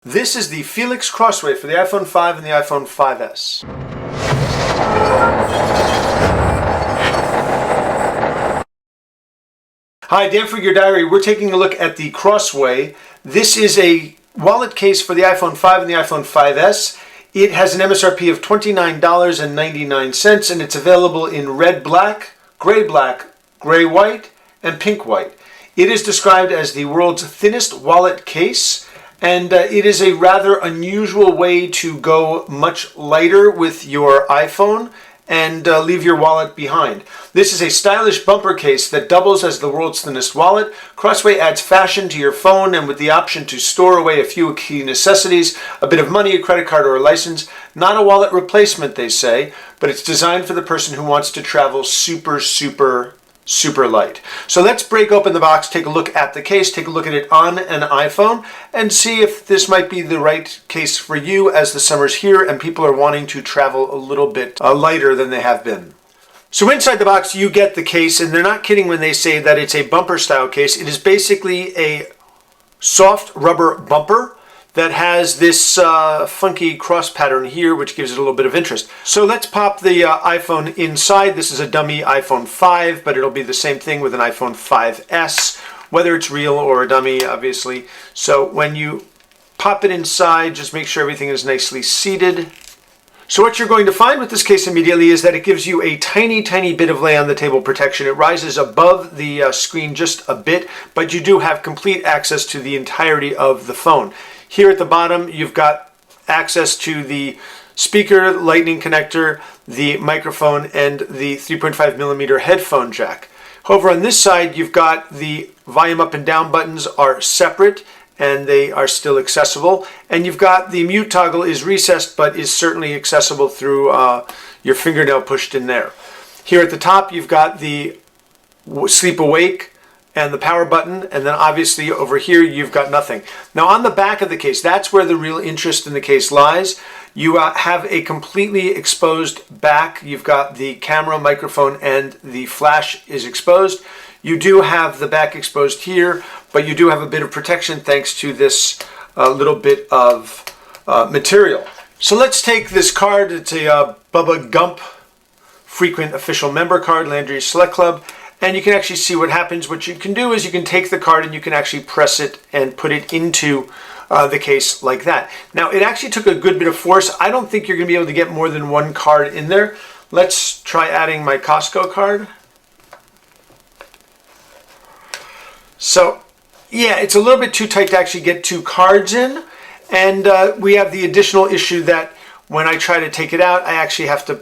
This is the Felix CrossWay for the iPhone 5 and the iPhone 5S. Hi, Dan from Your Diary. We're taking a look at the CrossWay. This is a wallet case for the iPhone 5 and the iPhone 5S. It has an MSRP of $29.99 and it's available in red black, gray white, and pink white. It is described as the world's thinnest wallet case. And it is a rather unusual way to go much lighter with your iPhone and leave your wallet behind. This is a stylish bumper case that doubles as the world's thinnest wallet. CrossWay adds fashion to your phone, and with the option to store away a few key necessities, a bit of money, a credit card, or a license. Not a wallet replacement, they say, but it's designed for the person who wants to travel super light. So let's break open the box, take a look at the case, take a look at it on an iPhone, and see if this might be the right case for you as the summer's here and people are wanting to travel a little bit lighter than they have been. So inside the box you get the case, and they're not kidding when they say that it's a bumper style case. It is basically a soft rubber bumper that has this funky cross pattern here, which gives it a little bit of interest. So let's pop the iPhone inside. This is a dummy iPhone 5, but it'll be the same thing with an iPhone 5S, whether it's real or a dummy, obviously. So when you pop it inside, just make sure everything is nicely seated. So what you're going to find with this case immediately is that it gives you a tiny bit of lay on the table protection. It rises above the screen just a bit, but you do have complete access to the entirety of the phone. Here at the bottom, you've got access to the speaker, lightning connector, the microphone, and the 3.5mm headphone jack. However, on this side, you've got the volume up and down buttons are separate, and they are still accessible. And you've got the mute toggle is recessed, but is certainly accessible through your fingernail pushed in there. Here at the top, you've got the sleep awake and the power button, and then obviously over here you've got nothing. Now on the back of the case, that's where the real interest in the case lies. You have a completely exposed back. You've got the camera, microphone, and the flash is exposed. You do have the back exposed here, but you do have a bit of protection thanks to this little bit of material. So let's take this card. It's a Bubba Gump frequent official member card, Landry Select Club. And you can actually see what happens. What you can do is you can take the card and you can actually press it and put it into the case like that. Now, it actually took a good bit of force. I don't think you're going to be able to get more than one card in there. Let's try adding my Costco card. So, yeah, it's a little bit too tight to actually get two cards in. And we have the additional issue that when I try to take it out, I actually have to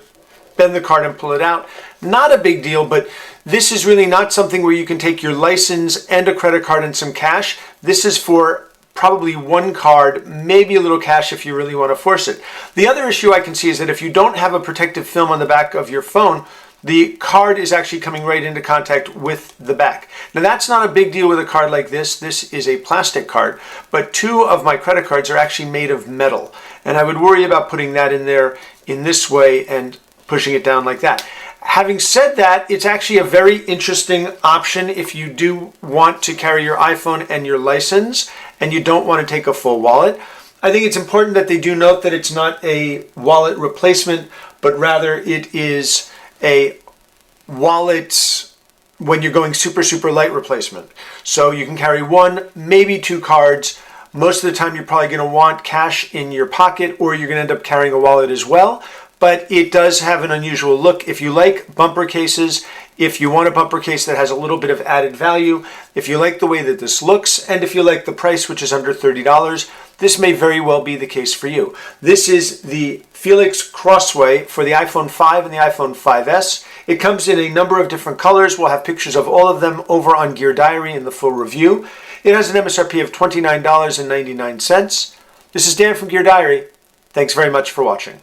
bend the card and pull it out. Not a big deal, but this is really not something where you can take your license and a credit card and some cash. This is for probably one card, maybe a little cash if you really want to force it. The other issue I can see is that if you don't have a protective film on the back of your phone, the card is actually coming right into contact with the back. Now that's not a big deal with a card like this. This is a plastic card, but two of my credit cards are actually made of metal. And I would worry about putting that in there in this way and pushing it down like that. Having said that, it's actually a very interesting option if you do want to carry your iPhone and your license and you don't want to take a full wallet. I think it's important that they do note that it's not a wallet replacement, but rather it is a wallet when you're going super light replacement. So you can carry one, maybe two cards. Most of the time you're probably going to want cash in your pocket, or you're going to end up carrying a wallet as well. But it does have an unusual look. If you like bumper cases, if you want a bumper case that has a little bit of added value, if you like the way that this looks, and if you like the price, which is under $30, this may very well be the case for you. This is the Felix CrossWay for the iPhone 5 and the iPhone 5S. It comes in a number of different colors. We'll have pictures of all of them over on Gear Diary in the full review. It has an MSRP of $29.99. This is Dan from Gear Diary. Thanks very much for watching.